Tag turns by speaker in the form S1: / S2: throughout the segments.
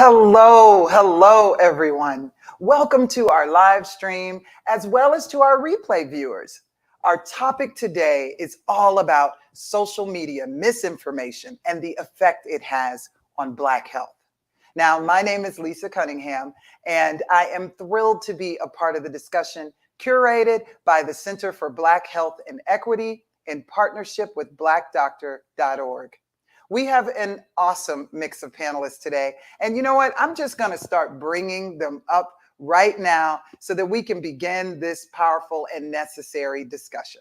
S1: Hello, everyone. Welcome to our live stream as well as to our replay viewers. Our topic today is all about social media misinformation and the effect it has on Black health. Now, my name is Lisa Cunningham, and I am thrilled to be a part of the discussion curated by the Center for Black Health and Equity in partnership with blackdoctor.org. We have an awesome mix of panelists today. And you know what? I'm just going to start bringing them up right now so that we can begin this powerful and necessary discussion.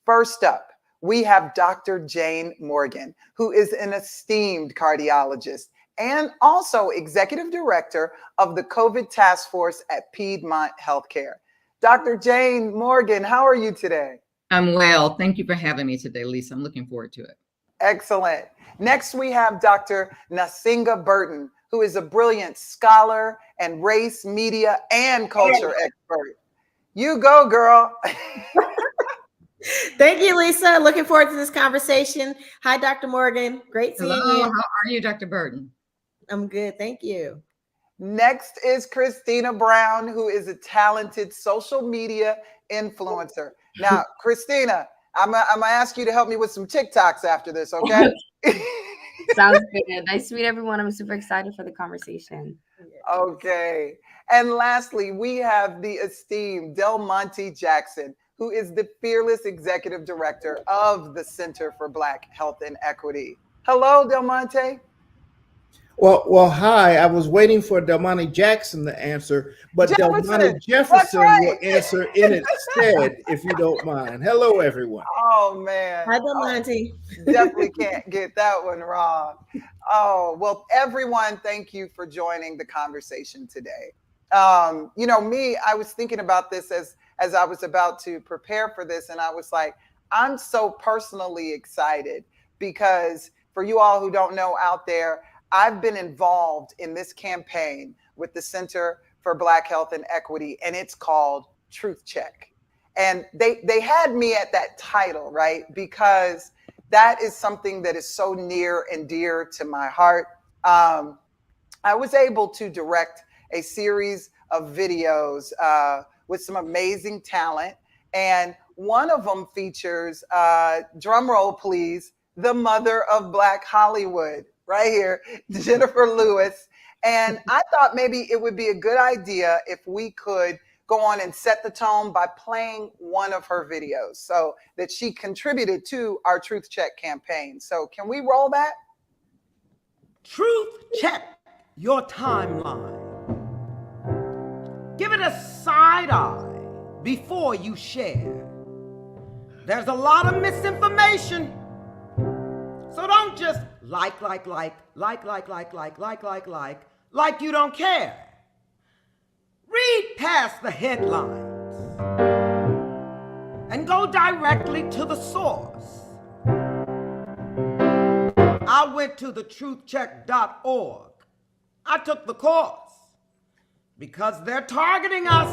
S1: First up, we have Dr. Jane Morgan, who is an esteemed cardiologist and also executive director of the COVID task force at Piedmont Healthcare. Dr. Jane Morgan, how are you today?
S2: I'm well. Thank you for having me today, Lisa. I'm looking forward to it.
S1: Excellent. Next, we have Dr. Nasinga Burton, who is a brilliant scholar and race, media, and culture expert. You go, girl.
S3: Thank you, Lisa. Looking forward to this conversation. Hi, Dr. Morgan. Great seeing you.
S2: How are you, Dr. Burton?
S3: I'm good. Thank you.
S1: Next is Christina Brown, who is a talented social media influencer. Now, Christina, I'm gonna ask you to help me with some TikToks after this, okay?
S4: Sounds good. Nice to meet everyone. I'm super excited for the conversation.
S1: Okay. And lastly, we have the esteemed Del Monte Jackson, who is the fearless executive director of the Center for Black Health and Equity. Hello, Del Monte.
S5: Well, hi. I was waiting for Del Monte Jackson to answer, but Del Monte Jefferson will answer in its stead, if you don't mind. Hello, everyone.
S1: Oh, man.
S3: Hi, Del Monte.
S1: Definitely can't get that one wrong. Oh, well, everyone, thank you for joining the conversation today. You know, me, I was thinking about this as I was about to prepare for this, and I was like, I'm so personally excited because for you all who don't know out there, I've been involved in this campaign with the Center for Black Health and Equity, and it's called Truth Check. And they had me at that title, right? Because that is something that is so near and dear to my heart. I was able to direct a series of videos with some amazing talent. And one of them features, drum roll please, the mother of Black Hollywood, right here, Jennifer Lewis. And I thought maybe it would be a good idea if we could go on and set the tone by playing one of her videos so that she contributed to our Truth Check campaign. So can we roll that?
S6: Truth check your timeline. Give it a side eye before you share. There's a lot of misinformation. So don't just like you don't care. Read past the headlines and go directly to the source. I went to the truthcheck.org. I took the course because they're targeting us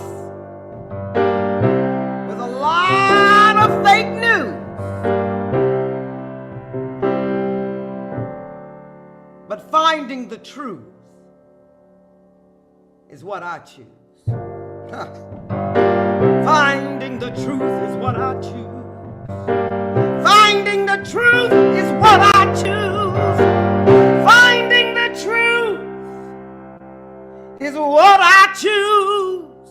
S6: with a lot of fake news. But finding the truth is what I choose. Finding the truth is what I choose. Finding the truth is what I choose. Finding the truth is what I choose.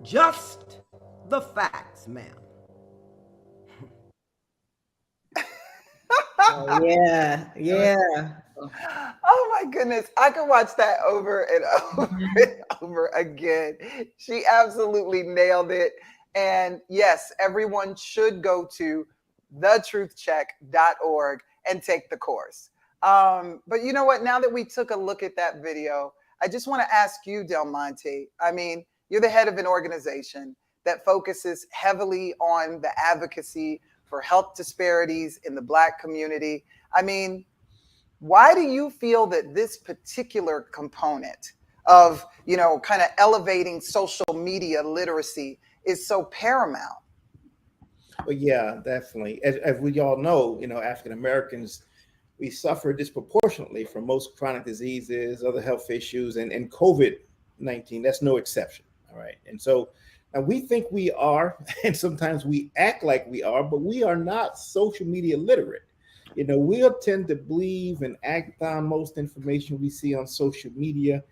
S6: Just the facts, ma'am.
S3: Oh, yeah.
S1: Oh my goodness. I could watch that over and over and over again. She absolutely nailed it. And yes, everyone should go to thetruthcheck.org and take the course. But you know what? Now that we took a look at that video, I just want to ask you, Del Monte. I mean, you're the head of an organization that focuses heavily on the advocacy for health disparities in the Black community. I mean, why do you feel that this particular component of, you know, kind of elevating social media literacy is so paramount?
S5: Well, yeah, definitely. As we all know, you know, African Americans we suffer disproportionately from most chronic diseases, other health issues, and COVID-19. That's no exception. All right. And so now we think we are, and sometimes we act like we are, but we are not social media literate. We'll tend to believe and act on most information we see on social media,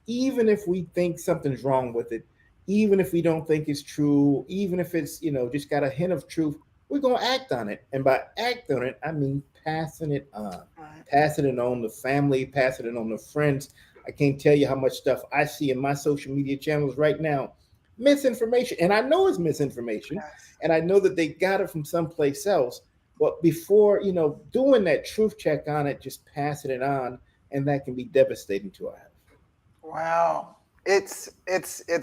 S5: even if we think something's wrong with it, even if we don't think it's true, even if it's, just got a hint of truth, we're going to act on it. And by act on it, I mean passing it on, passing it on to family, passing it on to friends. I can't tell you how much stuff I see in my social media channels right now. Misinformation. And I know it's misinformation. And I know that they got it from someplace else. But before, doing that truth check on it, just passing it on, and that can be devastating to our health.
S1: Wow. It's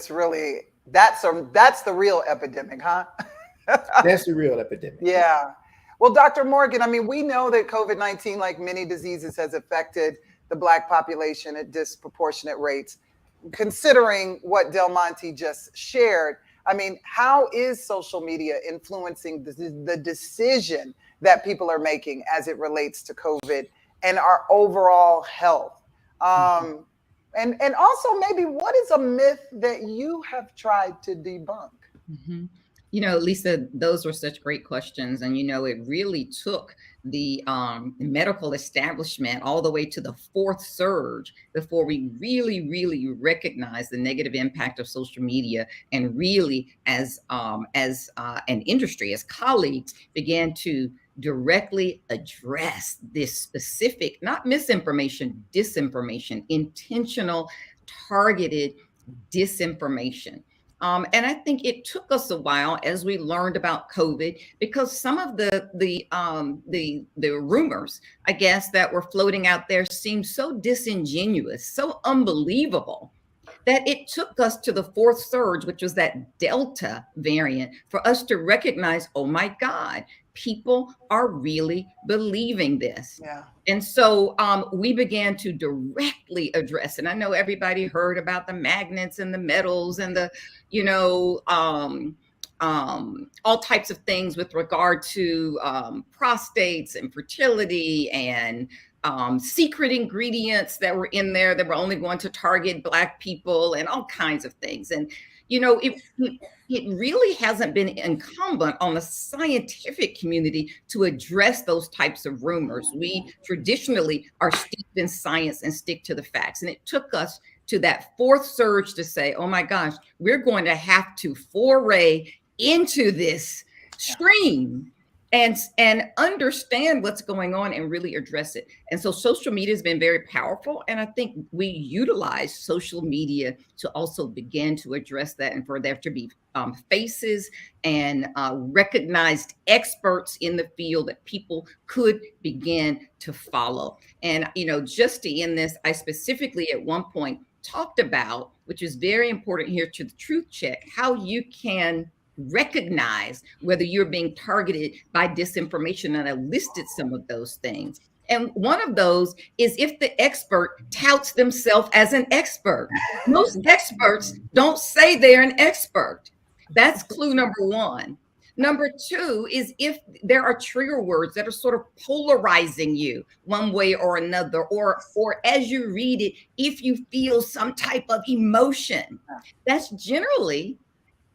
S1: really, that's the real epidemic, huh?
S5: That's the real epidemic.
S1: Yeah. Well, Dr. Morgan, I mean, we know that COVID-19, like many diseases, has affected the Black population at disproportionate rates. Considering what Del Monte just shared, I mean, how is social media influencing the decision that people are making as it relates to COVID and our overall health? And also maybe what is a myth that you have tried to debunk?
S2: Mm-hmm. Lisa, those were such great questions. And, it really took the medical establishment all the way to the fourth surge before we really, really recognized the negative impact of social media. And really, as an industry, as colleagues, began to directly address this specific, not misinformation, disinformation, intentional, targeted disinformation. And I think it took us a while as we learned about COVID, because some of the rumors, I guess, that were floating out there seemed so disingenuous, so unbelievable, that it took us to the fourth surge, which was that Delta variant, for us to recognize, oh my God, people are really believing this.
S1: Yeah.
S2: And so we began to directly address, and I know everybody heard about the magnets and the metals and the, all types of things with regard to prostates and fertility and secret ingredients that were in there that were only going to target Black people and all kinds of things. And, it really hasn't been incumbent on the scientific community to address those types of rumors. We traditionally are steeped in science and stick to the facts. And it took us to that fourth surge to say, oh my gosh, we're going to have to foray into this stream and understand what's going on and really address it. And so social media has been very powerful. And I think we utilize social media to also begin to address that, and for there to be faces and recognized experts in the field that people could begin to follow. And, just to end this, I specifically at one point talked about, which is very important here to the truth check, how you can recognize whether you're being targeted by disinformation. And I listed some of those things. And one of those is if the expert touts themselves as an expert. Most experts don't say they're an expert. That's clue number one. Number two is if there are trigger words that are sort of polarizing you one way or another, or as you read it, if you feel some type of emotion, that's generally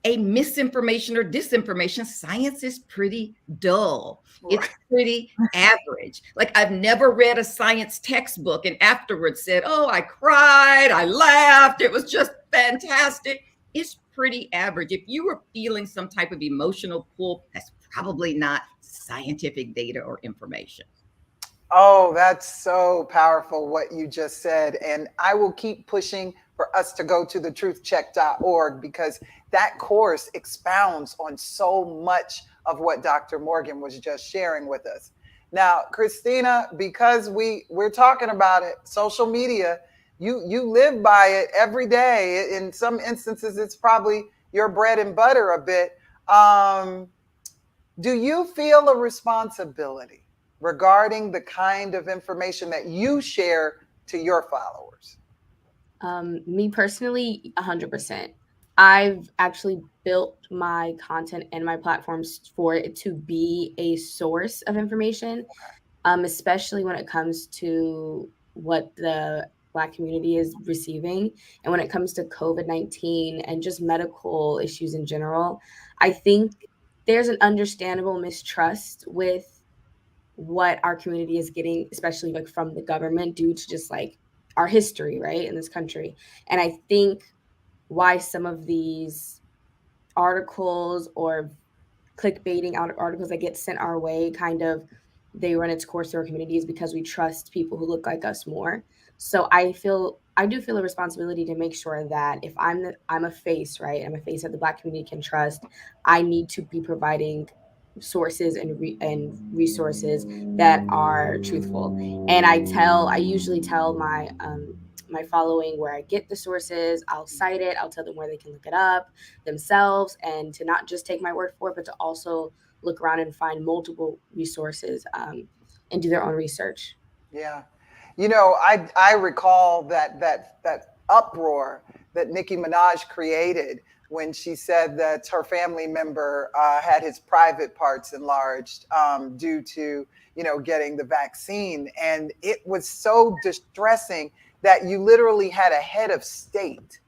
S2: a misinformation or disinformation. Science is pretty dull. It's pretty average. Like, I've never read a science textbook and afterwards said, oh, I cried, I laughed, it was just fantastic. It's pretty average. If you were feeling some type of emotional pull, that's probably not scientific data or information.
S1: Oh, that's so powerful what you just said. And I will keep pushing for us to go to thetruthcheck.org, because that course expounds on so much of what Dr. Morgan was just sharing with us. Now, Christina, because we're talking about it, social media, you live by it every day. In some instances, it's probably your bread and butter a bit. Do you feel a responsibility regarding the kind of information that you share to your followers?
S4: Me personally, 100%. I've actually built my content and my platforms for it to be a source of information. especially when it comes to what the Black community is receiving. And when it comes to COVID-19 and just medical issues in general, I think there's an understandable mistrust with what our community is getting, especially like from the government, due to just like our history, right, in this country. And I think why some of these articles or clickbaiting articles that get sent our way kind of they run its course through our communities because we trust people who look like us more. So I do feel a responsibility to make sure that if I'm a face, right? I'm a face that the Black community can trust. I need to be providing sources and resources that are truthful. And I usually tell my following where I get the sources. I'll cite it. I'll tell them where they can look it up themselves, and to not just take my word for it, but to also look around and find multiple resources and do their own research.
S1: Yeah. I recall that uproar that Nicki Minaj created when she said that her family member had his private parts enlarged due to, getting the vaccine. And it was so distressing that you literally had a head of state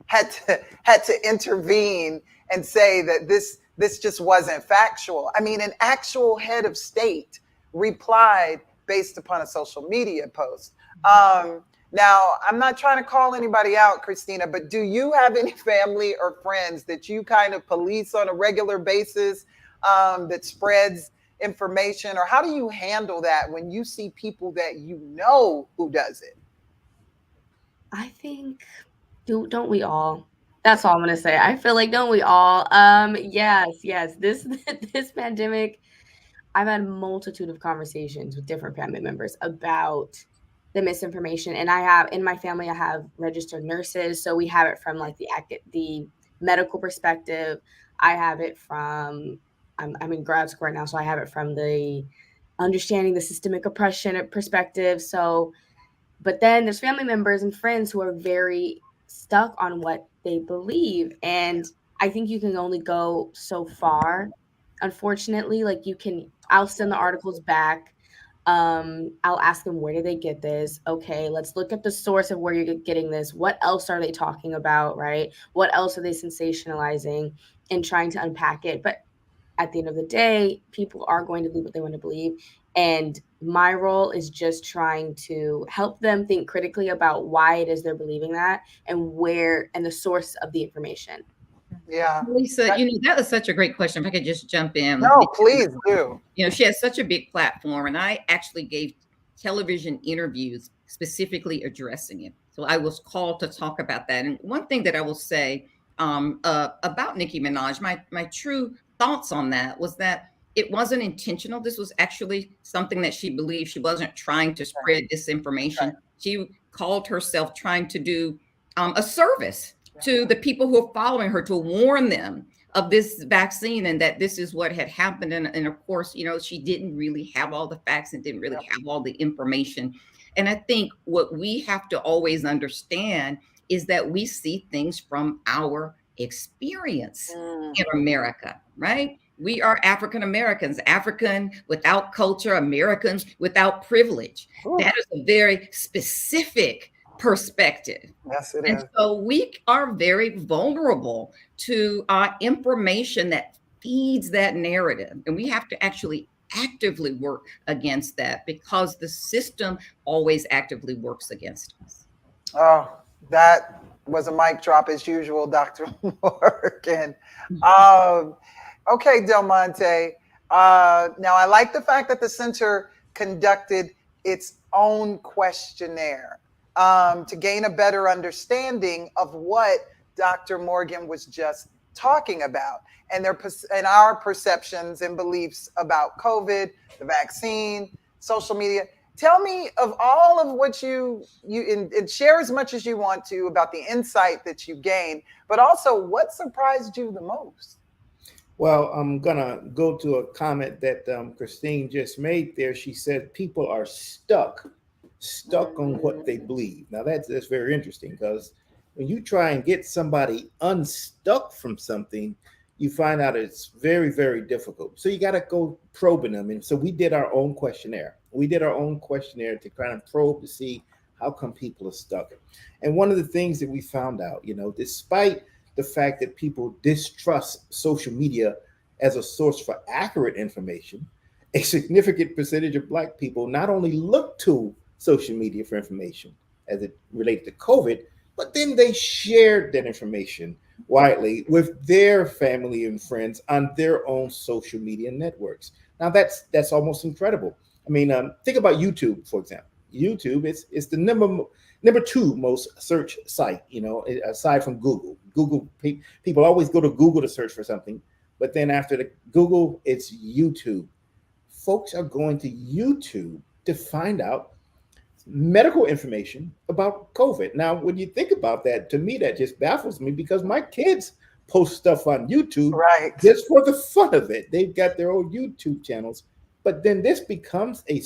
S1: had to intervene and say that this just wasn't factual. I mean, an actual head of state replied based upon a social media post. Now, I'm not trying to call anybody out, Christina, but do you have any family or friends that you kind of police on a regular basis that spreads information? Or how do you handle that when you see people that you know who does it?
S4: I think, don't we all? That's all I'm gonna say. I feel like, don't we all? Yes. This pandemic, I've had a multitude of conversations with different family members about the misinformation. And I have in my family, I have registered nurses, so we have it from like the medical perspective. I have it from I'm in grad school right now, so I have it from the understanding the systemic oppression perspective. So, but then there's family members and friends who are very stuck on what they believe, and I think you can only go so far. Unfortunately, like I'll send the articles back. I'll ask them, where did they get this? Okay, let's look at the source of where you're getting this. What else are they talking about, right? What else are they sensationalizing and trying to unpack it? But at the end of the day, people are going to believe what they want to believe. And my role is just trying to help them think critically about why it is they're believing that and the source of the information.
S1: Yeah.
S2: Lisa, that was such a great question. If I could just jump in.
S1: No, please do.
S2: She has such a big platform, and I actually gave television interviews specifically addressing it. So I was called to talk about that. And one thing that I will say about Nicki Minaj, my true thoughts on that was that it wasn't intentional. This was actually something that she believed. She wasn't trying to spread disinformation. Right. She called herself trying to do a service to the people who are following her, to warn them of this vaccine and that this is what had happened. And of course, she didn't really have all the facts and didn't really have all the information. And I think what we have to always understand is that we see things from our experience in America, right? We are African Americans, African without culture, Americans without privilege. Ooh. That is a very specific perspective.
S1: Yes, it
S2: is. So we are very vulnerable to information that feeds that narrative. And we have to actually actively work against that because the system always actively works against us.
S1: Oh, that was a mic drop as usual, Dr. Morgan. Okay, Del Monte. Now, I like the fact that the center conducted its own questionnaire to gain a better understanding of what Dr. Morgan was just talking about and our perceptions and beliefs about COVID, the vaccine, social media. Tell me of all of what you share as much as you want to about the insight that you gained, but also what surprised you the most?
S5: Well, I'm going to go to a comment that Christine just made there. She said people are stuck on what they believe. Now, that's very interesting because when you try and get somebody unstuck from something, you find out it's very, very difficult. So you got to go probing them. And so we did our own questionnaire. We did our own questionnaire to kind of probe to see how come people are stuck. And one of the things that we found out, despite the fact that people distrust social media as a source for accurate information, a significant percentage of Black people not only look to social media for information as it relates to COVID, but then they shared that information widely with their family and friends on their own social media networks. Now that's almost incredible. I mean, think about YouTube, for example. YouTube is the number two most search site, aside from Google. People always go to Google to search for something, but then after the Google, it's YouTube. Folks are going to YouTube to find out medical information about COVID. Now, when you think about that, to me, that just baffles me because my kids post stuff on YouTube just for the fun of it. They've got their own YouTube channels, but then this becomes a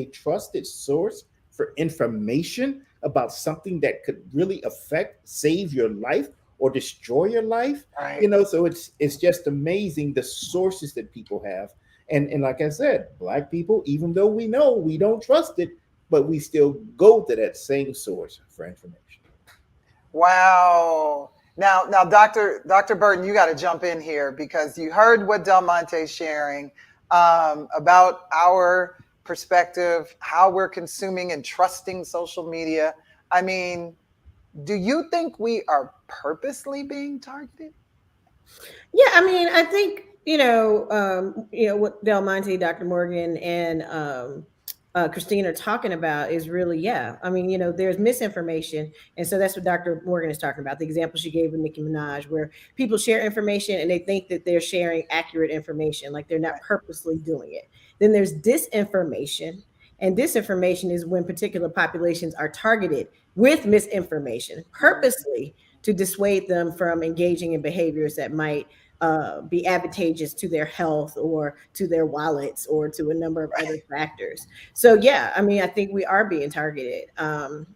S5: trusted source for information about something that could really save your life or destroy your life.
S1: Right.
S5: So it's just amazing the sources that people have. And like I said, Black people, even though we know we don't trust it, but we still go to that same source for information.
S1: Wow. Now, Dr. Burton, you got to jump in here because you heard what Del Monte's sharing about our perspective, how we're consuming and trusting social media. I mean, do you think we are purposely being targeted?
S3: Yeah, I mean, I think, what Del Monte, Dr. Morgan, and Christina are talking about is really, I mean, there's misinformation. And so that's what Dr. Morgan is talking about. The example she gave with Nicki Minaj, where people share information and they think that they're sharing accurate information, like they're not purposely doing it. Then there's disinformation. And disinformation is when particular populations are targeted with misinformation purposely to dissuade them from engaging in behaviors that might be advantageous to their health or to their wallets or to a number of other factors. So, I mean, I think we are being targeted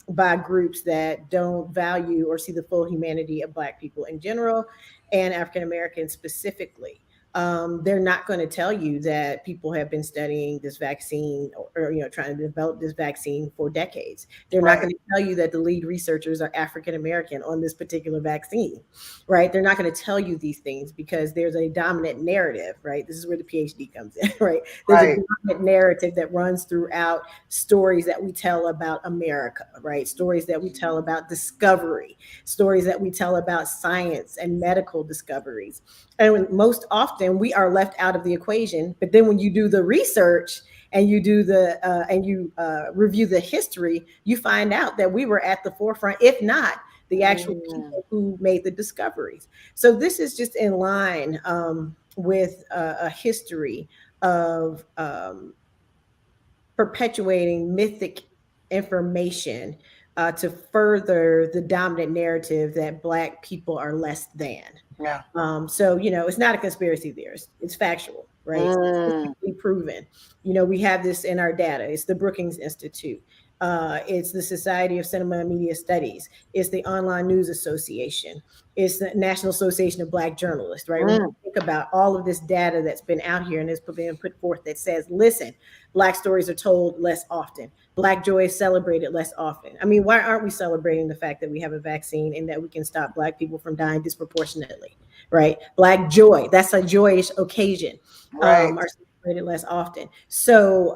S3: by groups that don't value or see the full humanity of Black people in general and African Americans specifically. They're not going to tell you that people have been studying this vaccine or trying to develop this vaccine for decades. They're not going to tell you that the lead researchers are African American on this particular vaccine, right? They're not going to tell you these things because there's a dominant narrative, right? This is where the PhD comes in, right? There's a dominant narrative that runs throughout stories that we tell about America, right? Stories that we tell about discovery, stories that we tell about science and medical discoveries. And most often we are left out of the equation. But then when you do the research and you do review the history, you find out that we were at the forefront, if not the actual people who made the discoveries. So this is just in line with a history of perpetuating mythic information to further the dominant narrative that Black people are less than.
S1: Yeah.
S3: So, it's not a conspiracy theorist. It's factual, right? It's proven. We have this in our data. It's the Brookings Institute. It's the Society of Cinema and Media Studies. It's the Online News Association. It's the National Association of Black Journalists, right? When you think about all of this data that's been out here and has been put forth that says, listen, Black stories are told less often. Black joy is celebrated less often. I mean, why aren't we celebrating the fact that we have a vaccine and that we can stop Black people from dying disproportionately, right? Black joy, that's a joyous occasion, are celebrated less often. So,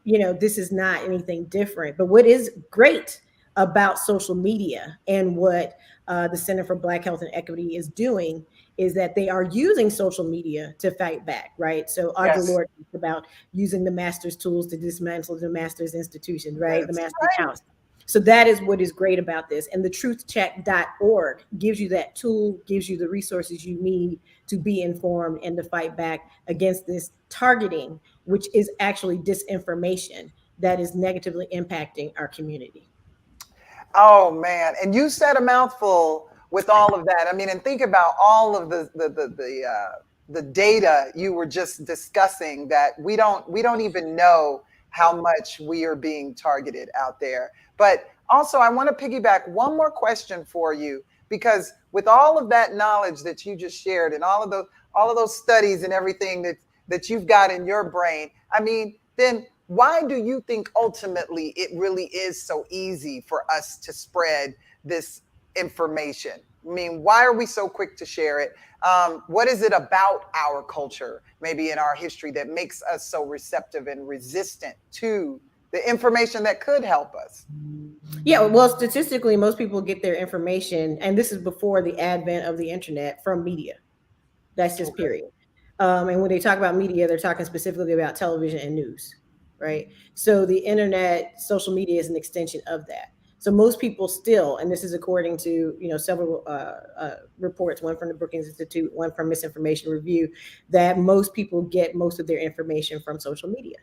S3: this is not anything different. But what is great about social media and what the Center for Black Health and Equity is doing is that they are using social media to fight back, right? So Audre Lorde talked about using the master's tools to dismantle the master's institution, right? The master's house. So that is what is great about this. And the truthcheck.org gives you that tool, gives you the resources you need to be informed and to fight back against this targeting, which is actually disinformation that is negatively impacting our community.
S1: Oh man, and you said a mouthful with all of that. I mean, and think about all of the data you were just discussing that we don't even know how much we are being targeted out there. But also, I want to piggyback one more question for you, because with all of that knowledge that you just shared and all of those studies and everything that you've got in your brain, I mean, then why do you think ultimately it really is so easy for us to spread this information? I mean, why are we so quick to share it? What is it about our culture, maybe in our history, that makes us so receptive and resistant to the information that could help us?
S3: Yeah, well, statistically, most people get their information, and this is before the advent of the internet, from media. That's just period. And when they talk about media, they're talking specifically about television and news, right? So the internet, social media is an extension of that. So most people still, and this is according to several reports, one from the Brookings Institute, one from Misinformation Review, that most people get most of their information from social media.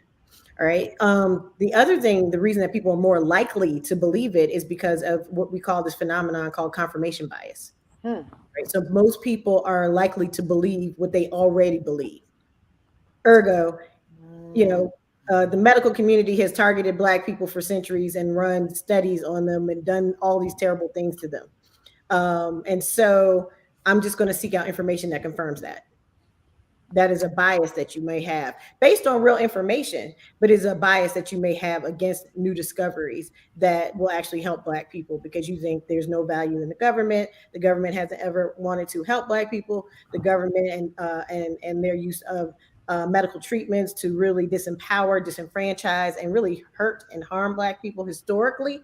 S3: All right. The other thing, the reason that people are more likely to believe it is because of what we call this phenomenon called confirmation bias. Right? So most people are likely to believe what they already believe. Ergo, the medical community has targeted Black people for centuries and run studies on them and done all these terrible things to them. And so I'm just going to seek out information that confirms that. That is a bias that you may have based on real information, but is a bias that you may have against new discoveries that will actually help Black people, because you think there's no value in the government. The government hasn't ever wanted to help Black people. The government and their use of medical treatments to really disempower, disenfranchise, and really hurt and harm Black people historically.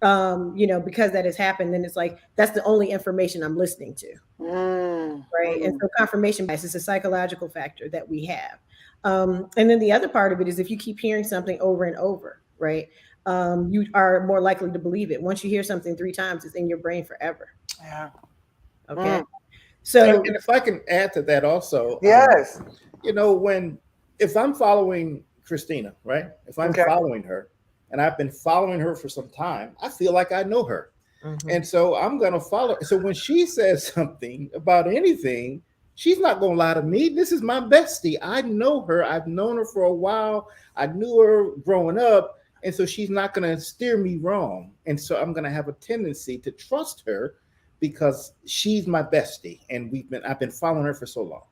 S3: Because that has happened, then it's like, that's the only information I'm listening to. Right. And so confirmation bias is a psychological factor that we have. And then the other part of it is, if you keep hearing something over and over, right, you are more likely to believe it. Once you hear something 3 times, it's in your brain forever.
S1: Yeah.
S3: Okay. So,
S5: and if I can add to that also,
S1: yes,
S5: if I'm following Christina, right, if I'm following her, and I've been following her for some time, I feel like I know her. And so I'm going to follow. So when she says something about anything, she's not going to lie to me. This is my bestie. I know her. I've known her for a while. I knew her growing up. And so she's not going to steer me wrong. And so I'm going to have a tendency to trust her because she's my bestie. And I've been following her for so long.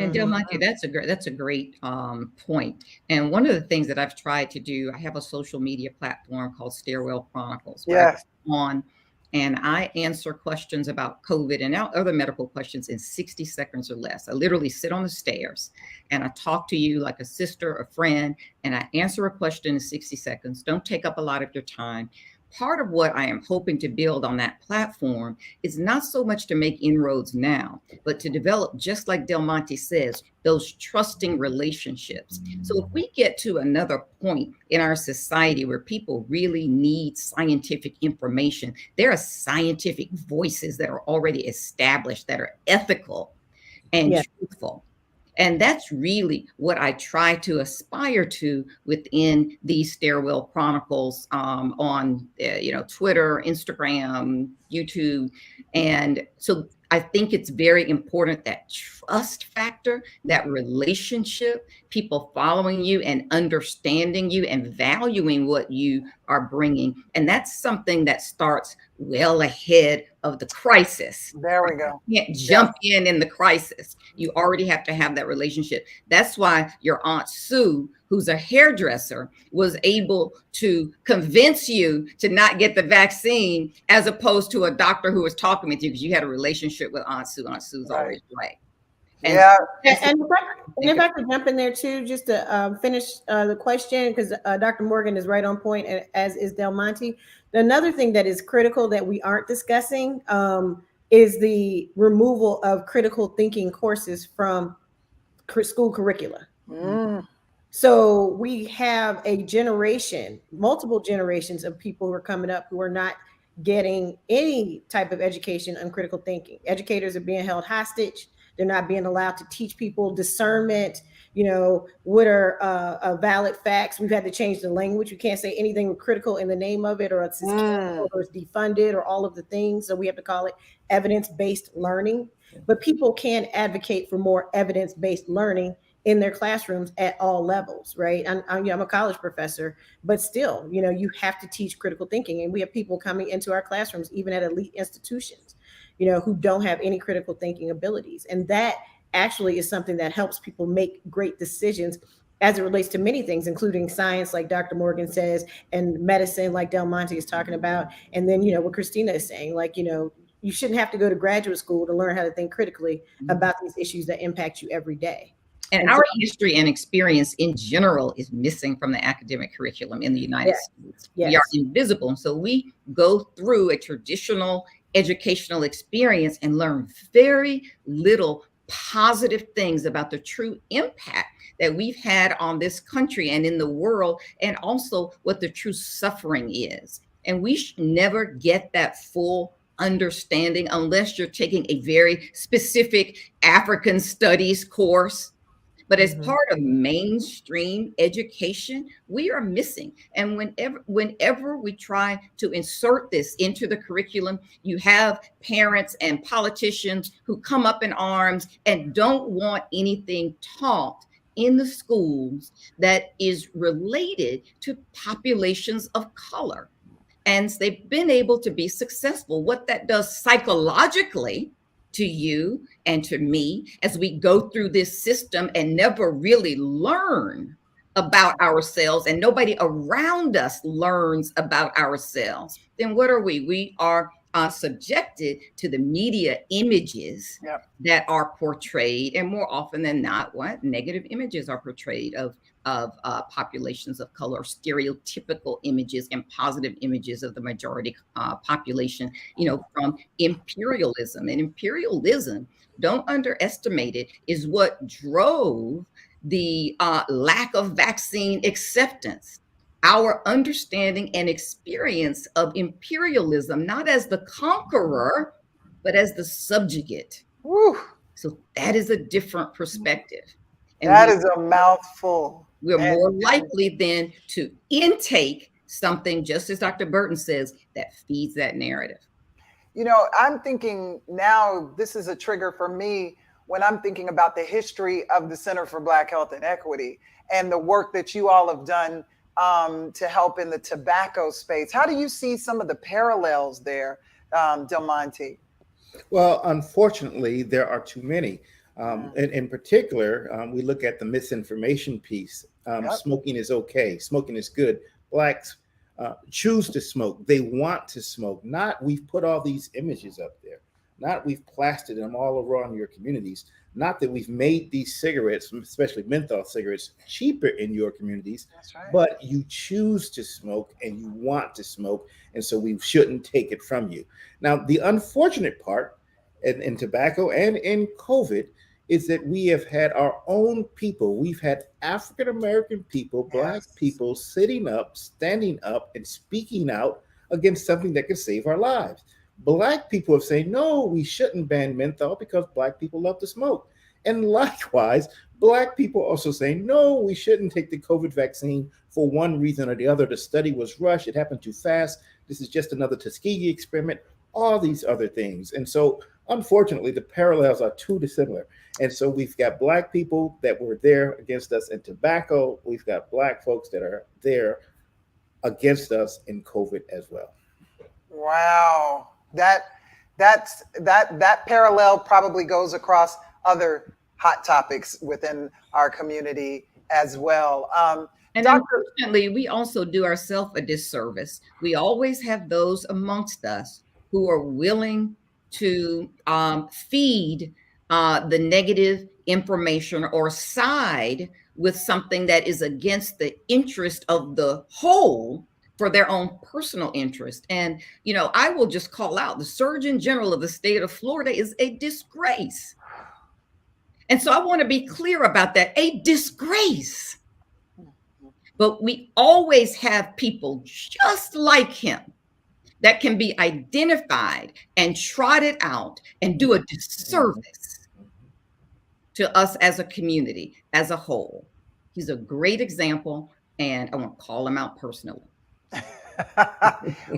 S2: And Del Monte, that's a great point. And one of the things that I've tried to do, I have a social media platform called Stairwell Chronicles.
S1: Yes.
S2: And I answer questions about COVID and other medical questions in 60 seconds or less. I literally sit on the stairs and I talk to you like a sister, a friend, and I answer a question in 60 seconds. Don't take up a lot of your time. Part of what I am hoping to build on that platform is not so much to make inroads now, but to develop, just like Del Monte says, those trusting relationships. So if we get to another point in our society where people really need scientific information, there are scientific voices that are already established, that are ethical and truthful. And that's really what I try to aspire to within these Stairwell Chronicles on, Twitter, Instagram, YouTube. And so I think it's very important, that trust factor, that relationship, people following you and understanding you and valuing what you are bringing. And that's something that starts well ahead of the crisis.
S1: There we go.
S2: You can't jump in the crisis. You already have to have that relationship. That's why your Aunt Sue, who's a hairdresser, was able to convince you to not get the vaccine, as opposed to a doctor who was talking with you because you had a relationship with Aunt Sue. Aunt Sue's always right. And
S3: if I could jump in there too, just to finish the question, because Dr. Morgan is right on point, as is Del Monte. Another thing that is critical that we aren't discussing is the removal of critical thinking courses from school curricula. So we have a generation, multiple generations of people who are coming up who are not getting any type of education on critical thinking. Educators are being held hostage. They're not being allowed to teach people discernment, what are valid facts. We've had to change the language. You can't say anything critical in the name of it, or it's defunded, or all of the things. So we have to call it evidence-based learning. But people can advocate for more evidence-based learning in their classrooms at all levels, right? I'm a college professor, but still, you have to teach critical thinking. And we have people coming into our classrooms, even at elite institutions, who don't have any critical thinking abilities. And that actually is something that helps people make great decisions as it relates to many things, including science, like Dr. Morgan says, and medicine, like Del Monte is talking about. And then, what Christina is saying, like, you shouldn't have to go to graduate school to learn how to think critically about these issues that impact you every day.
S2: And our history and experience in general is missing from the academic curriculum in the United States.
S3: Yes.
S2: We are invisible. So we go through a traditional educational experience and learn very little positive things about the true impact that we've had on this country and in the world, and also what the true suffering is. And we should never get that full understanding unless you're taking a very specific African studies course. But as part of mainstream education, we are missing. And whenever we try to insert this into the curriculum, you have parents and politicians who come up in arms and don't want anything taught in the schools that is related to populations of color. And they've been able to be successful. What that does psychologically to you and to me as we go through this system and never really learn about ourselves, and nobody around us learns about ourselves, then what are we? We are subjected to the media images that are portrayed, and more often than not, what negative images are portrayed of populations of color, stereotypical images and positive images of the majority population, from imperialism. And imperialism, don't underestimate it, is what drove the lack of vaccine acceptance. Our understanding and experience of imperialism, not as the conqueror, but as the subjugate.
S1: Woo.
S2: So that is a different perspective. And
S1: that is a mouthful.
S2: We're more likely then to intake something, just as Dr. Burton says, that feeds that narrative.
S1: I'm thinking now, this is a trigger for me when I'm thinking about the history of the Center for Black Health and Equity and the work that you all have done to help in the tobacco space. How do you see some of the parallels there, Del Monte?
S5: Well, unfortunately, there are too many. In particular, we look at the misinformation piece. Smoking is okay. Smoking is good. Blacks choose to smoke. They want to smoke. Not we've put all these images up there. Not we've plastered them all around your communities. Not that we've made these cigarettes, especially menthol cigarettes, cheaper in your communities.
S1: That's right.
S5: But you choose to smoke and you want to smoke. And so we shouldn't take it from you. Now, the unfortunate part in tobacco and in COVID is that we have had our own people. We've had African-American people, Black people sitting up, standing up, and speaking out against something that could save our lives. Black people have said, no, we shouldn't ban menthol because Black people love to smoke. And likewise, Black people also saying, no, we shouldn't take the COVID vaccine for one reason or the other. The study was rushed. It happened too fast. This is just another Tuskegee experiment, all these other things. And so, unfortunately, the parallels are too dissimilar. And so we've got Black people that were there against us in tobacco. We've got Black folks that are there against us in COVID as well.
S1: Wow. That parallel probably goes across other hot topics within our community as well.
S2: And unfortunately, we also do ourselves a disservice. We always have those amongst us who are willing to feed the negative information or side with something that is against the interest of the whole for their own personal interest. And, I will just call out the Surgeon General of the state of Florida is a disgrace. And so I want to be clear about that, a disgrace. But we always have people just like him that can be identified and trotted out and do a disservice to us as a community, as a whole. He's a great example, and I want to call him out personally.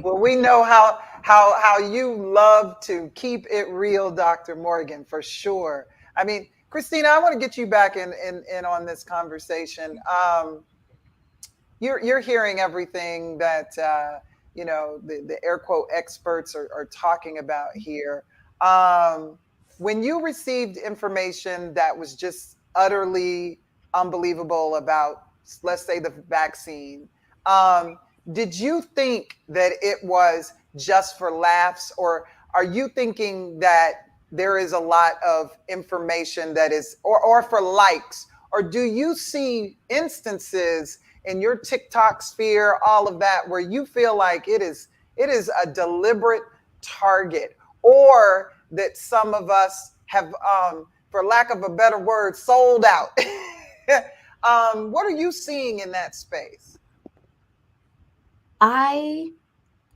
S1: Well, we know how you love to keep it real, Dr. Morgan, for sure. I mean, Christina, I want to get you back in on this conversation. You're hearing everything that the air quote experts are talking about here. When you received information that was just utterly unbelievable about, let's say, the vaccine, did you think that it was just for laughs, or are you thinking that there is a lot of information that is, or for likes, or do you see instances in your TikTok sphere, all of that, where you feel like it is a deliberate target, or that some of us have, for lack of a better word, sold out? What are you seeing in that space?
S4: I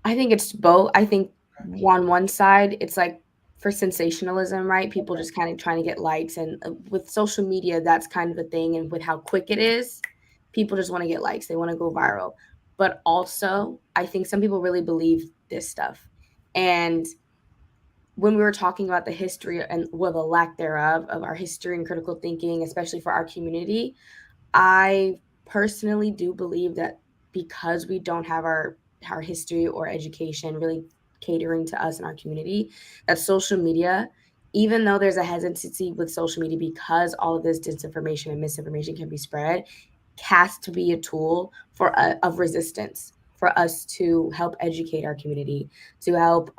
S4: think it's both. I think on one side, it's like for sensationalism, right? People just kind of trying to get likes, and with social media, that's kind of the thing. And with how quick it is, people just want to get likes. They want to go viral. But also, I think some people really believe this stuff. And when we were talking about the history and well, the lack thereof of our history and critical thinking, especially for our community, I personally do believe that because we don't have our history or education really catering to us and our community, that social media, even though there's a hesitancy with social media because all of this disinformation and misinformation can be spread, has to be a tool for of resistance for us to help educate our community, to help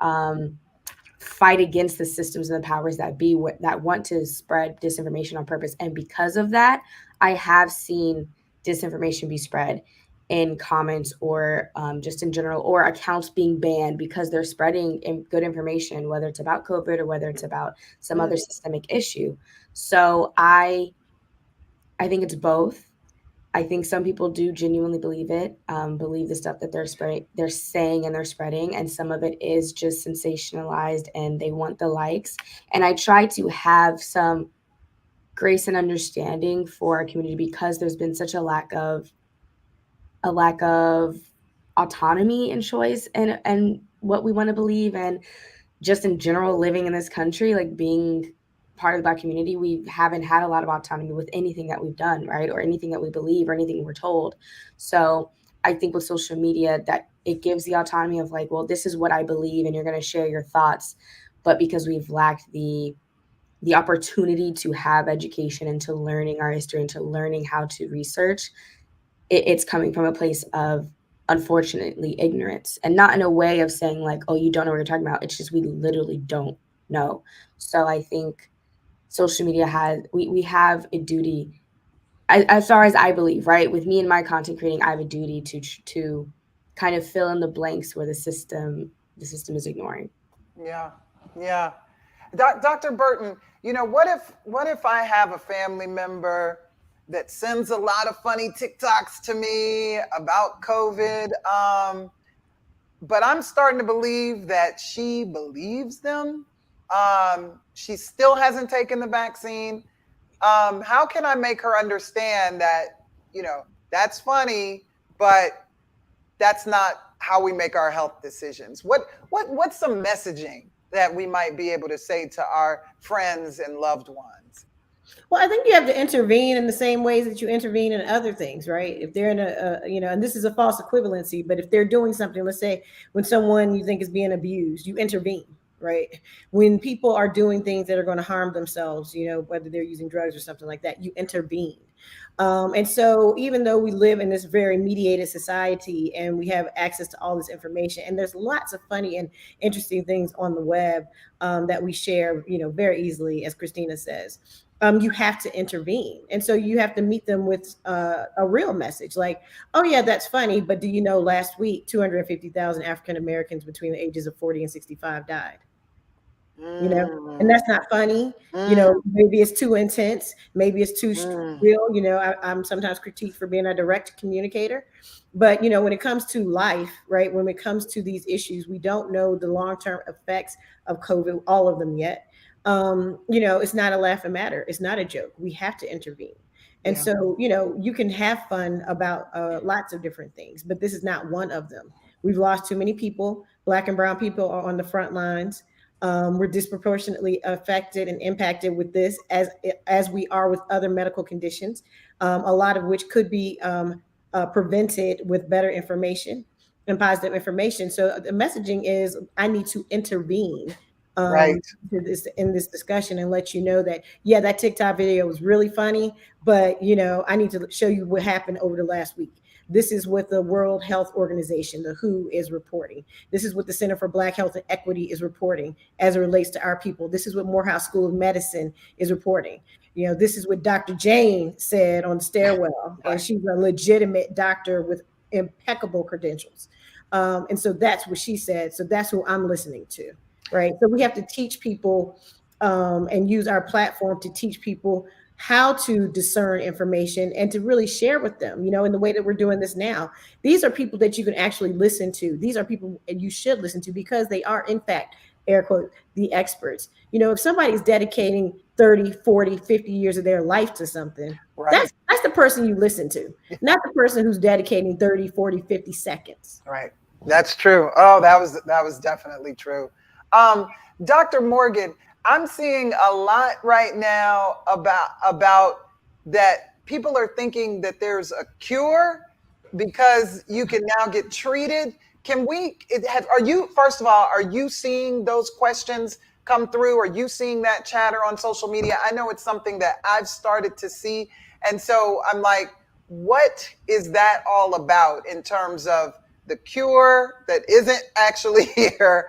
S4: fight against the systems and the powers that be that want to spread disinformation on purpose. And because of that, I have seen disinformation be spread in comments or just in general, or accounts being banned because they're spreading good information, whether it's about COVID or whether it's about some other systemic issue. So I think it's both. I think some people do genuinely believe it, believe the stuff that they're saying and they're spreading, and some of it is just sensationalized and they want the likes. And I try to have some grace and understanding for our community because there's been such a lack of autonomy and choice and what we want to believe, and just in general living in this country, like being part of the Black community, we haven't had a lot of autonomy with anything that we've done, right? Or anything that we believe or anything we're told. So I think with social media that it gives the autonomy of like, well, this is what I believe and you're going to share your thoughts. But because we've lacked the opportunity to have education and to learning our history and to learning how to research, it's coming from a place of, unfortunately, ignorance, and not in a way of saying like, oh, you don't know what you're talking about. It's just we literally don't know. So I think social media we have a duty, as far as I believe, right? With me and my content creating, I have a duty to kind of fill in the blanks where the system is ignoring.
S1: Yeah, yeah. Dr. Burton, what if I have a family member that sends a lot of funny TikToks to me about COVID, but I'm starting to believe that she believes them. She still hasn't taken the vaccine. How can I make her understand that, that's funny, but that's not how we make our health decisions? What's some messaging that we might be able to say to our friends and loved ones?
S3: Well, I think you have to intervene in the same ways that you intervene in other things, right? If they're in and this is a false equivalency, but if they're doing something, let's say when someone you think is being abused, you intervene, right? When people are doing things that are going to harm themselves, whether they're using drugs or something like that, you intervene. And so even though we live in this very mediated society and we have access to all this information, and there's lots of funny and interesting things on the web that we share, very easily, as Christina says, you have to intervene. And so you have to meet them with a real message like, oh yeah, that's funny, but do you know last week 250,000 African Americans between the ages of 40 and 65 died? And that's not funny. Maybe it's too intense, maybe it's too real. I'm sometimes critiqued for being a direct communicator, but when it comes to life, right, when it comes to these issues, we don't know the long-term effects of COVID, all of them yet. It's not a laughing matter, it's not a joke. We have to intervene. And so you can have fun about lots of different things, but this is not one of them. We've lost too many people. Black and brown people are on the front lines. We're disproportionately affected and impacted with this as we are with other medical conditions, a lot of which could be prevented with better information and positive information. So the messaging is, I need to intervene
S1: Right.
S3: in this discussion and let you know that, yeah, that TikTok video was really funny, but I need to show you what happened over the last week. This is what the World Health Organization, the WHO, is reporting. This is what the Center for Black Health and Equity is reporting as it relates to our people. This is what Morehouse School of Medicine is reporting. This is what Dr. Jane said on Stairwell, and she's a legitimate doctor with impeccable credentials. And so that's what she said. So that's who I'm listening to, right? So we have to teach people and use our platform to teach people how to discern information and to really share with them, in the way that we're doing this now. These are people that you can actually listen to. These are people you should listen to because they are, in fact, air quote, the experts. If somebody's dedicating 30, 40, 50 years of their life to something,
S1: Right.
S3: that's the person you listen to, not the person who's dedicating 30, 40, 50 seconds.
S1: Right. That's true. Oh, that was definitely true. Dr. Morgan, I'm seeing a lot right now about that people are thinking that there's a cure because you can now get treated. First of all, are you seeing those questions come through? Are you seeing that chatter on social media? I know it's something that I've started to see. And so I'm like, what is that all about in terms of the cure that isn't actually here,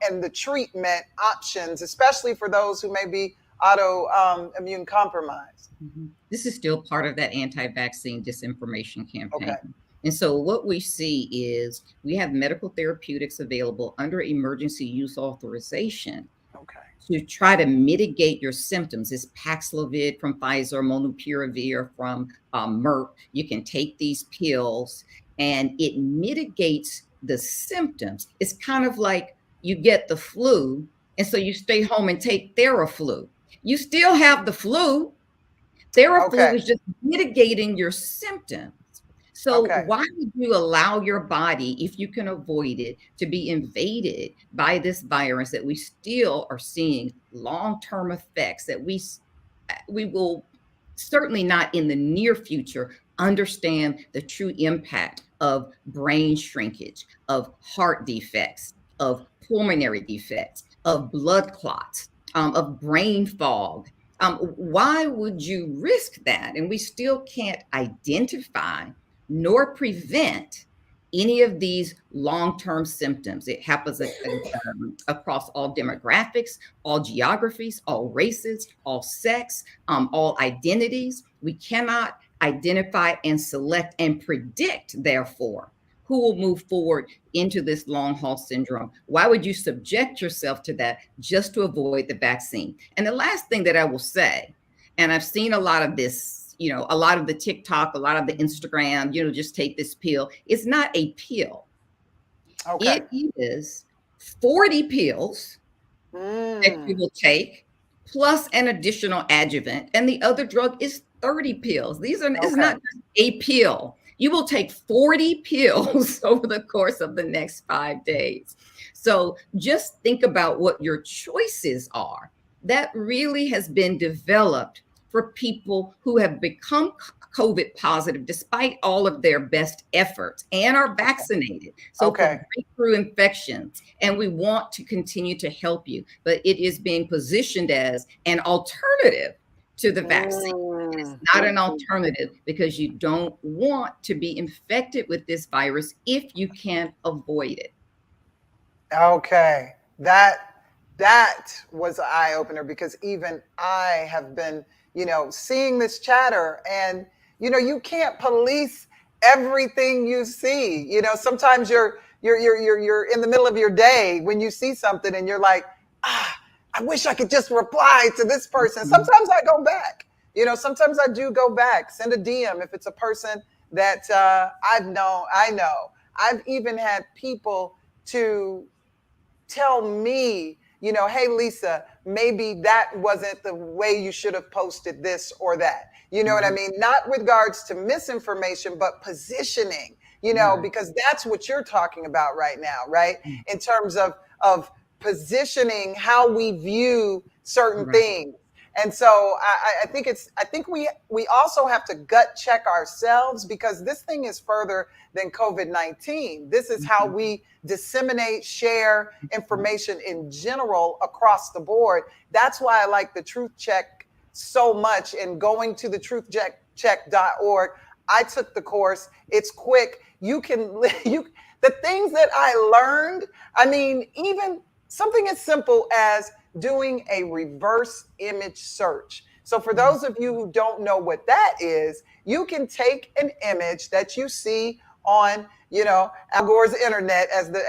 S1: and the treatment options, especially for those who may be immune compromised?
S2: This is still part of that anti-vaccine disinformation campaign.
S1: Okay.
S2: And so what we see is we have medical therapeutics available under emergency use authorization to try to mitigate your symptoms. It's Paxlovid from Pfizer, Molnupiravir from Merck. You can take these pills and it mitigates the symptoms. It's kind of like you get the flu, and so you stay home and take Theraflu. You still have the flu. Theraflu is just mitigating your symptoms. So why would you allow your body, if you can avoid it, to be invaded by this virus that we still are seeing long-term effects that we will certainly not in the near future understand the true impact of brain shrinkage, of heart defects, of pulmonary defects, of blood clots, of brain fog. Why would you risk that? And we still can't identify nor prevent any of these long-term symptoms. It happens across all demographics, all geographies, all races, all sex, all identities. We cannot identify and select and predict, therefore, who will move forward into this long haul syndrome. Why would you subject yourself to that just to avoid the vaccine? And the last thing that I will say, and I've seen a lot of this, a lot of the TikTok, a lot of the Instagram, just take this pill. It's not a pill. It is 40 pills that you will take plus an additional adjuvant. And the other drug is 30 pills. It's not just a pill. You will take 40 pills over the course of the next 5 days. So just think about what your choices are. That really has been developed for people who have become COVID positive despite all of their best efforts and are vaccinated. So for breakthrough infections, and we want to continue to help you, but it is being positioned as an alternative to the vaccine. It's not an alternative because you don't want to be infected with this virus if you can avoid it.
S1: Okay. That was an eye opener because even I have been, seeing this chatter, and, you can't police everything you see. Sometimes you're in the middle of your day when you see something and you're like, I wish I could just reply to this person. Sometimes I go back, sometimes I do go back, send a DM if it's a person that I know. I've even had people to tell me, hey, Lisa, maybe that wasn't the way you should have posted this or that. You know what I mean? Not with regards to misinformation, but positioning, because that's what you're talking about right now, right? In terms of positioning how we view certain things. And so I think we also have to gut check ourselves, because this thing is further than COVID-19. This is how we disseminate, share information in general across the board. That's why I like the Truth Check so much, and going to the truthcheck.org. I took the course. It's quick. The things that I learned, I mean, even something as simple as doing a reverse image search. So for those of you who don't know what that is, you can take an image that you see on, Al Gore's internet, as the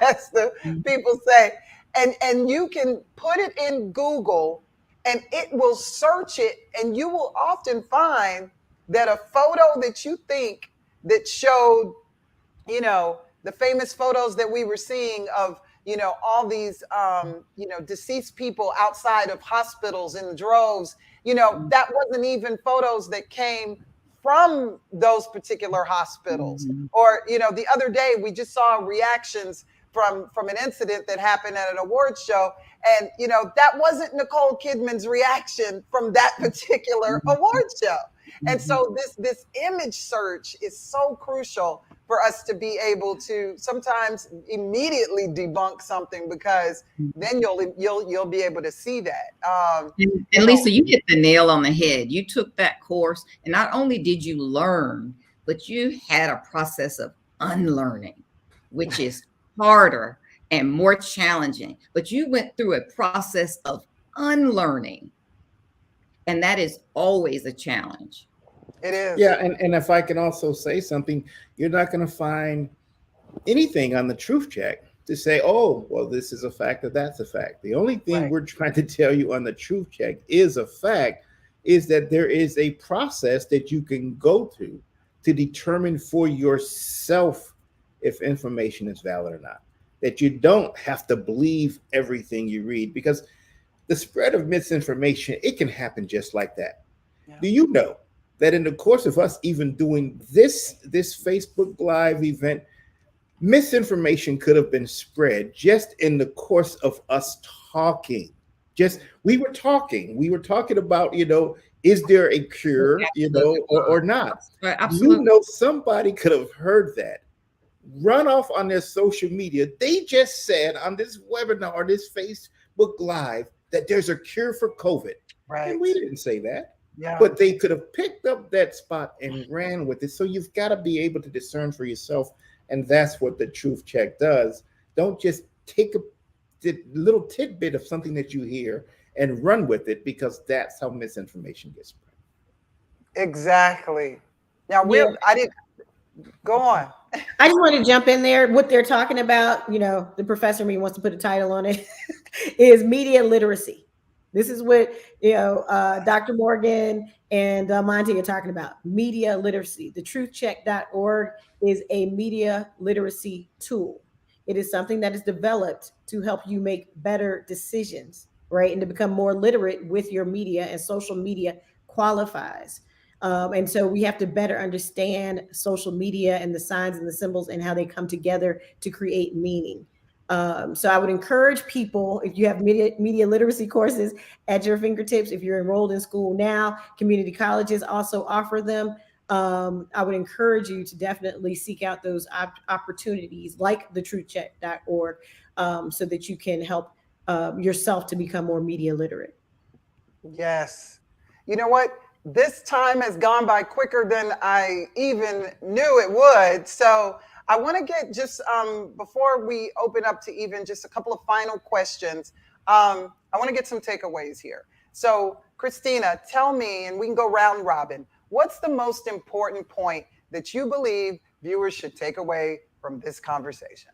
S1: as the people say, and you can put it in Google, and it will search it, and you will often find that a photo that you think that showed, the famous photos that we were seeing of, all these, deceased people outside of hospitals in droves, that wasn't even photos that came from those particular hospitals. Or, the other day we just saw reactions from an incident that happened at an awards show. And, that wasn't Nicole Kidman's reaction from that particular awards show. And so this image search is so crucial for us to be able to sometimes immediately debunk something, because then you'll be able to see that.
S2: And Lisa, you hit the nail on the head. You took that course, and not only did you learn, but you had a process of unlearning, which is harder and more challenging. But you went through a process of unlearning, and that is always a challenge.
S1: It is.
S5: Yeah, and if I can also say something, you're not going to find anything on the Truth Check to say, oh, well, this is a fact or that's a fact. The only thing we're trying to tell you on the Truth Check is a fact, is that there is a process that you can go to determine for yourself if information is valid or not. That you don't have to believe everything you read, because the spread of misinformation, it can happen just like that. Yeah. Do you know that in the course of us even doing this Facebook Live event, misinformation could have been spread just in the course of us talking? We were talking about, is there a cure, or not?
S2: Right, absolutely.
S5: Somebody could have heard that, run off on their social media. They just said on this webinar or this Facebook Live that there's a cure for COVID.
S1: Right.
S5: And we didn't say that.
S1: Yeah.
S5: But they could have picked up that spot and ran with it. So you've got to be able to discern for yourself. And that's what the Truth Check does. Don't just take a little tidbit of something that you hear and run with it, because that's how misinformation gets spread.
S1: Exactly. Now, I didn't go on.
S3: I just want to jump in there. What they're talking about, the professor wants to put a title on it, is media literacy. This is what, Dr. Morgan and Monty are talking about, media literacy. The truthcheck.org is a media literacy tool. It is something that is developed to help you make better decisions, right? And to become more literate with your media, and social media qualifies. And so we have to better understand social media and the signs and the symbols and how they come together to create meaning. So I would encourage people, if you have media literacy courses at your fingertips, if you're enrolled in school now, community colleges also offer them. I would encourage you to definitely seek out those opportunities like the truthcheck.org, so that you can help yourself to become more media literate.
S1: Yes. You know what? This time has gone by quicker than I even knew it would. So I want to get just, before we open up to even just a couple of final questions, I want to get some takeaways here. So Christina, tell me, and we can go round robin, what's the most important point that you believe viewers should take away from this conversation?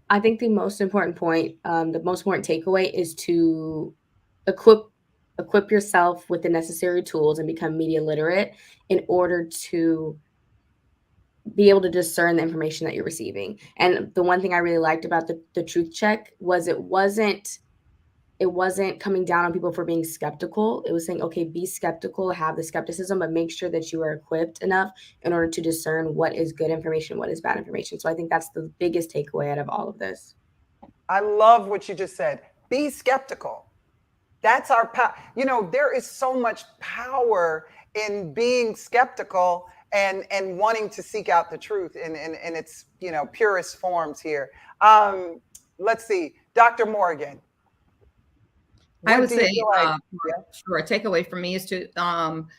S4: I think the most important point, the most important takeaway is to equip yourself with the necessary tools and become media literate in order to be able to discern the information that you're receiving. And the one thing I really liked about the Truth Check was it wasn't coming down on people for being skeptical. It was saying, okay, be skeptical, have the skepticism, but make sure that you are equipped enough in order to discern what is good information, what is bad information. So I think that's the biggest takeaway out of all of this.
S1: I love what you just said. Be skeptical. That's our power. You know, there is so much power in being skeptical and wanting to seek out the truth in its, you know, purest forms here. Let's see, Dr. Morgan.
S2: I would
S1: do you
S2: say,
S1: feel like? Yeah.
S2: sure, a takeaway for me is to continue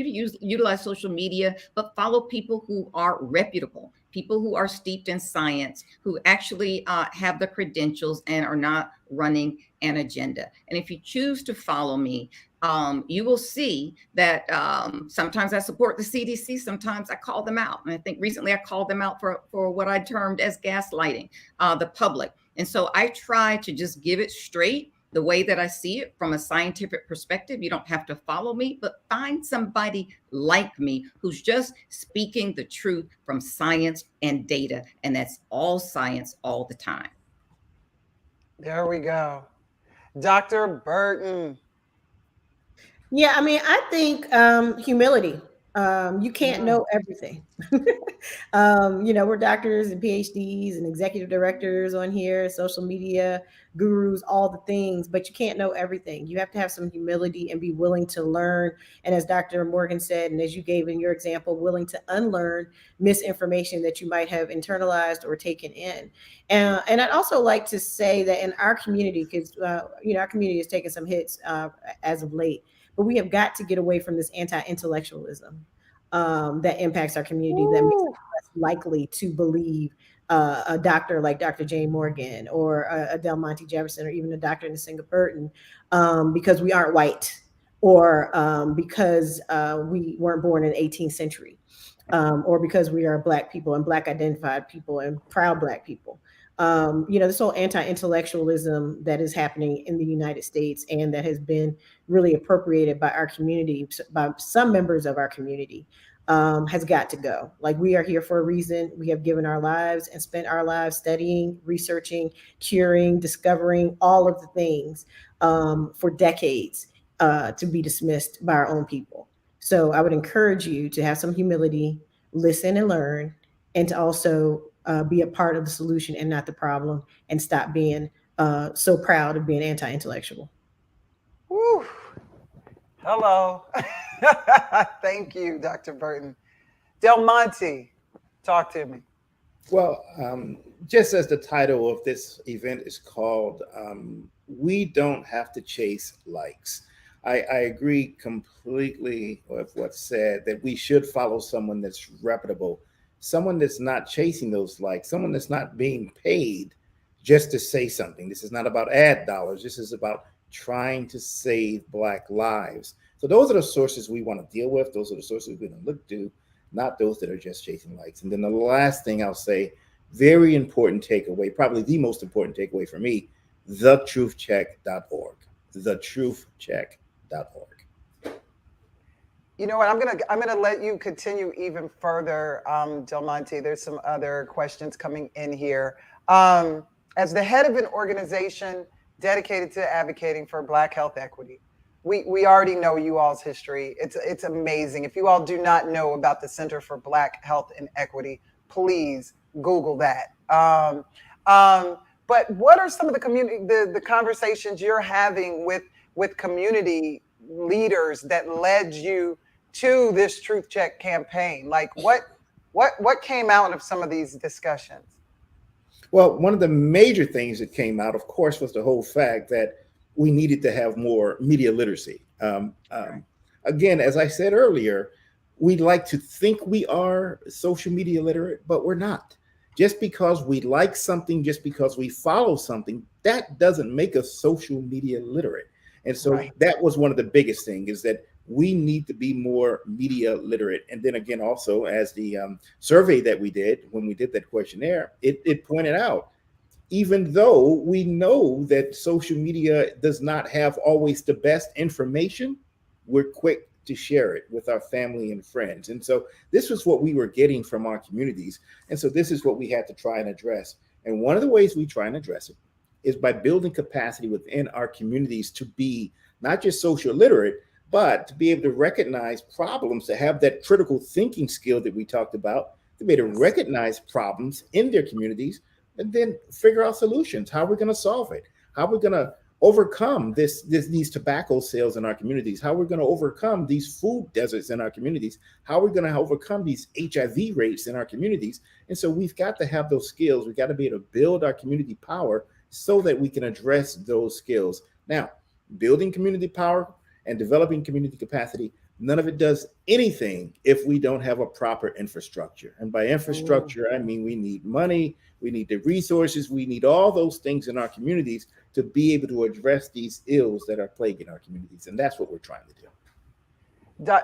S2: to utilize social media, but follow people who are reputable, people who are steeped in science, who actually have the credentials and are not running an agenda. And if you choose to follow me, you will see that sometimes I support the CDC, sometimes I call them out. And I think recently I called them out for what I termed as gaslighting the public. And so I try to just give it straight the way that I see it from a scientific perspective. You don't have to follow me, but find somebody like me who's just speaking the truth from science and data. And that's all science all the time.
S1: There we go. Dr. Burton.
S3: Yeah, I mean, I think humility. You can't know everything. You know, we're doctors and PhDs and executive directors on here, social media gurus, all the things, but you can't know everything. You have to have some humility and be willing to learn. And as Dr. Morgan said, and as you gave in your example, willing to unlearn misinformation that you might have internalized or taken in. And I'd also like to say that in our community, because, you know, our community has taken some hits as of late, but we have got to get away from this anti-intellectualism that impacts our community, that makes us less likely to believe a doctor like Dr. Jane Morgan or a Del Monte Jefferson or even a Dr. Nisinga Burton because we aren't white or because we weren't born in the 18th century or because we are Black people and Black identified people and proud Black people. You know, this whole anti-intellectualism that is happening in the United States and that has been really appropriated by our community, by some members of our community, has got to go. Like, we are here for a reason. We have given our lives and spent our lives studying, researching, curing, discovering all of the things for decades to be dismissed by our own people. So I would encourage you to have some humility, listen and learn, and to also be a part of the solution and not the problem, and stop being so proud of being anti-intellectual.
S1: Woo. Hello. Thank you, Dr. Burton. Del Monte, talk to me.
S5: Well, just as the title of this event is called, we don't have to chase likes. I agree completely with what's said, that we should follow someone that's reputable, someone that's not chasing those likes, someone that's not being paid just to say something. This is not about ad dollars. This is about trying to save Black lives. So those are the sources we want to deal with. Those are the sources we're going to look to, not those that are just chasing likes. And then the last thing I'll say, very important takeaway, probably the most important takeaway for me, thetruthcheck.org. Thetruthcheck.org.
S1: You know what? I'm gonna let you continue even further, Del Monte. There's some other questions coming in here. As the head of an organization dedicated to advocating for Black health equity, we already know you all's history. It's amazing. If you all do not know about the Center for Black Health and Equity, please Google that. But what are some of the conversations you're having with community leaders that led you to this Truth Check campaign? Like, what came out of some of these discussions?
S5: Well, one of the major things that came out, of course, was the whole fact that we needed to have more media literacy. Again, as I said earlier, we like to think we are social media literate, but we're not. Just because we like something, just because we follow something, that doesn't make us social media literate. And so that was one of the biggest things, is that we need to be more media literate. And then again, also, as the survey that we did, when we did that questionnaire, it pointed out, even though we know that social media does not have always the best information, we're quick to share it with our family and friends. And so this was what we were getting from our communities. And so this is what we had to try and address. And one of the ways we try and address it is by building capacity within our communities to be not just social literate, but to be able to recognize problems, to have that critical thinking skill that we talked about, to be able to recognize problems in their communities and then figure out solutions. How are we going to solve it? How are we going to overcome these tobacco sales in our communities, how we're going to overcome these food deserts in our communities, how we're going to overcome these HIV rates in our communities. And so we've got to have those skills. We've got to be able to build our community power so that we can address those skills. Now, building community power and developing community capacity, none of it does anything if we don't have a proper infrastructure. And by infrastructure, I mean we need money, we need the resources, we need all those things in our communities to be able to address these ills that are plaguing our communities. And that's what we're trying to do.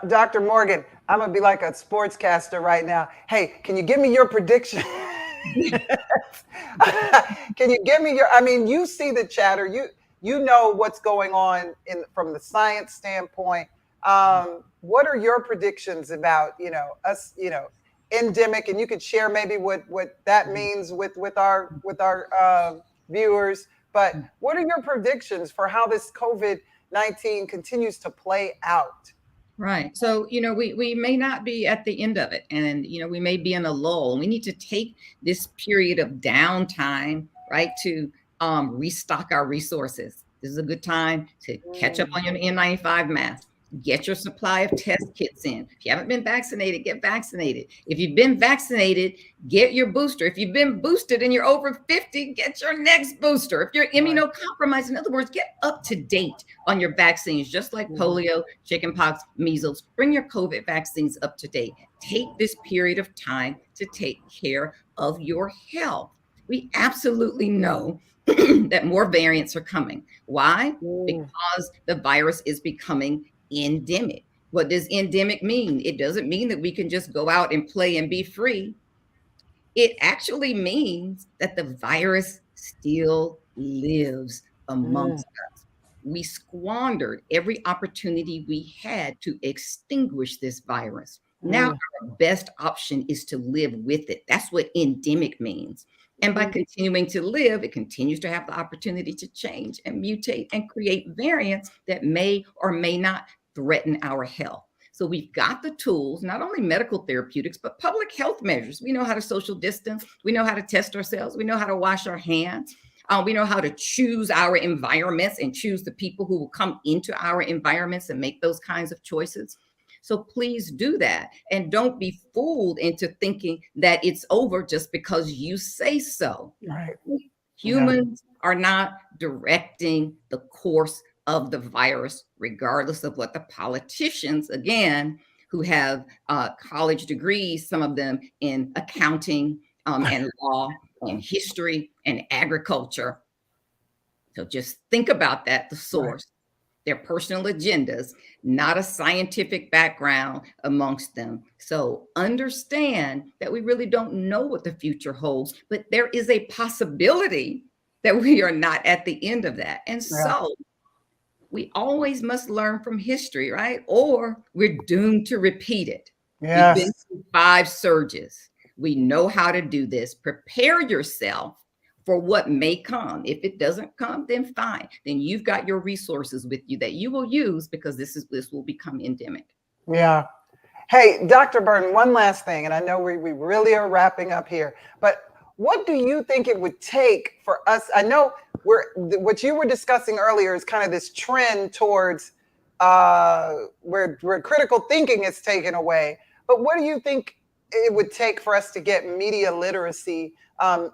S1: Dr. Morgan, I'm going to be like a sportscaster right now. Hey, can you give me your prediction? Can you give me your, I mean, you see the chatter, you know what's going on from the science standpoint. What are your predictions about, us, endemic, and you could share maybe what that means with our viewers, but what are your predictions for how this COVID-19 continues to play out?
S2: Right. So, we may not be at the end of it, and, we may be in a lull. We need to take this period of downtime, right, to restock our resources. This is a good time to catch up on your N95 mask. Get your supply of test kits in. If you haven't been vaccinated, get vaccinated. If you've been vaccinated, get your booster. If you've been boosted and you're over 50, get your next booster. If you're immunocompromised, in other words, get up to date on your vaccines, just like polio, chickenpox, measles. Bring your COVID vaccines up to date. Take this period of time to take care of your health. We absolutely know that more variants are coming. Why? Because the virus is becoming endemic. What does endemic mean? It doesn't mean that we can just go out and play and be free. It actually means that the virus still lives amongst us. We squandered every opportunity we had to extinguish this virus. Now our best option is to live with it. That's what endemic means. And by continuing to live, it continues to have the opportunity to change and mutate and create variants that may or may not threaten our health. So we've got the tools, not only medical therapeutics, but public health measures. We know how to social distance. We know how to test ourselves. We know how to wash our hands. We know how to choose our environments and choose the people who will come into our environments and make those kinds of choices. So please do that. And don't be fooled into thinking that it's over just because you say so.
S1: Right.
S2: Humans are not directing the course of the virus, regardless of what the politicians, again, who have college degrees, some of them in accounting and law and history and agriculture. So just think about that, the source. Their personal agendas, not a scientific background amongst them. So understand that we really don't know what the future holds, but there is a possibility that we are not at the end of that. And so we always must learn from history, right? Or we're doomed to repeat it.
S1: Yes.
S2: We've been through 5 surges. We know how to do this. Prepare yourself for what may come. If it doesn't come, then fine. Then you've got your resources with you that you will use, because this will become endemic.
S1: Yeah. Hey, Dr. Burton, one last thing, and I know we really are wrapping up here, but what do you think it would take for us? I know what you were discussing earlier is kind of this trend towards where critical thinking is taken away. But what do you think it would take for us to get media literacy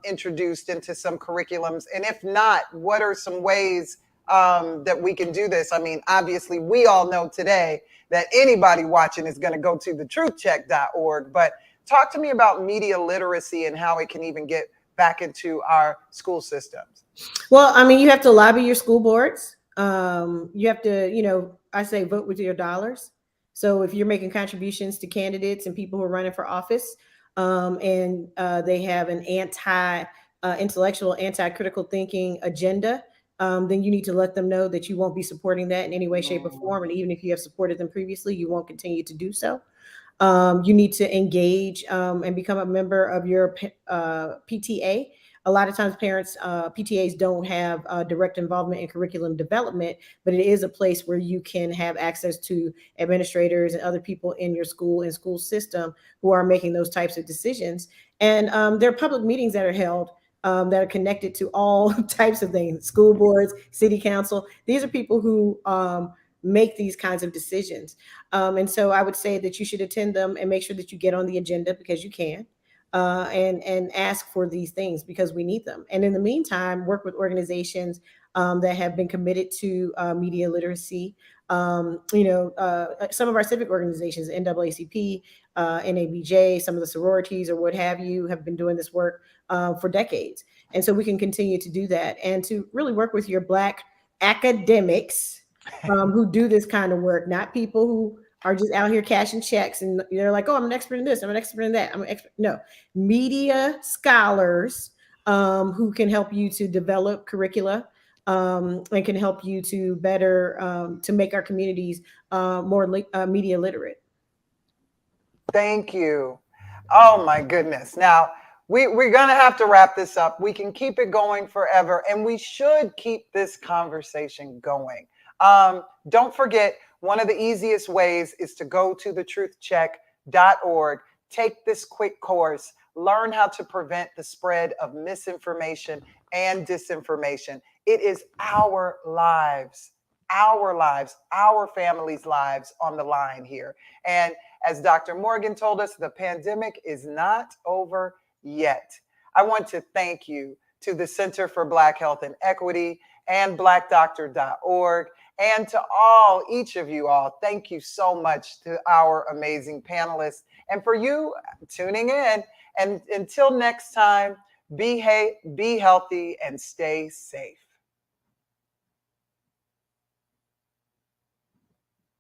S1: introduced into some curriculums? And if not, what are some ways that we can do this? I mean, obviously, we all know today that anybody watching is going to go to thetruthcheck.org, but talk to me about media literacy and how it can even get back into our school systems.
S3: Well, I mean, you have to lobby your school boards. You have to, I say vote with your dollars. So if you're making contributions to candidates and people who are running for office, and they have an anti-intellectual, anti-critical thinking agenda, then you need to let them know that you won't be supporting that in any way, shape, or form. And even if you have supported them previously, you won't continue to do so. You need to engage and become a member of your PTA. A lot of times parents, PTAs don't have direct involvement in curriculum development, but it is a place where you can have access to administrators and other people in your school and school system who are making those types of decisions. And there are public meetings that are held that are connected to all types of things, school boards, city council. These are people who make these kinds of decisions. And so I would say that you should attend them and make sure that you get on the agenda, because you can, and ask for these things, because we need them. And in the meantime, work with organizations that have been committed to media literacy. Some of our civic organizations, NAACP, NABJ, some of the sororities or what have you, have been doing this work for decades. And so we can continue to do that, and to really work with your Black academics who do this kind of work, not people who are just out here cashing checks and they're like, oh, I'm an expert in this, I'm an expert in that, I'm an expert. No, media scholars who can help you to develop curricula and can help you to better to make our communities more media literate.
S1: Thank you. Oh my goodness. Now, we're going to have to wrap this up. We can keep it going forever, and we should keep this conversation going. Don't forget, one of the easiest ways is to go to thetruthcheck.org, take this quick course, learn how to prevent the spread of misinformation and disinformation. It is our lives, our families' lives on the line here. And as Dr. Morgan told us, the pandemic is not over yet. I want to thank you to the Center for Black Health and Equity and blackdoctor.org, and to each of you all. Thank you so much to our amazing panelists, and for you tuning in. And until next time, be healthy and stay safe.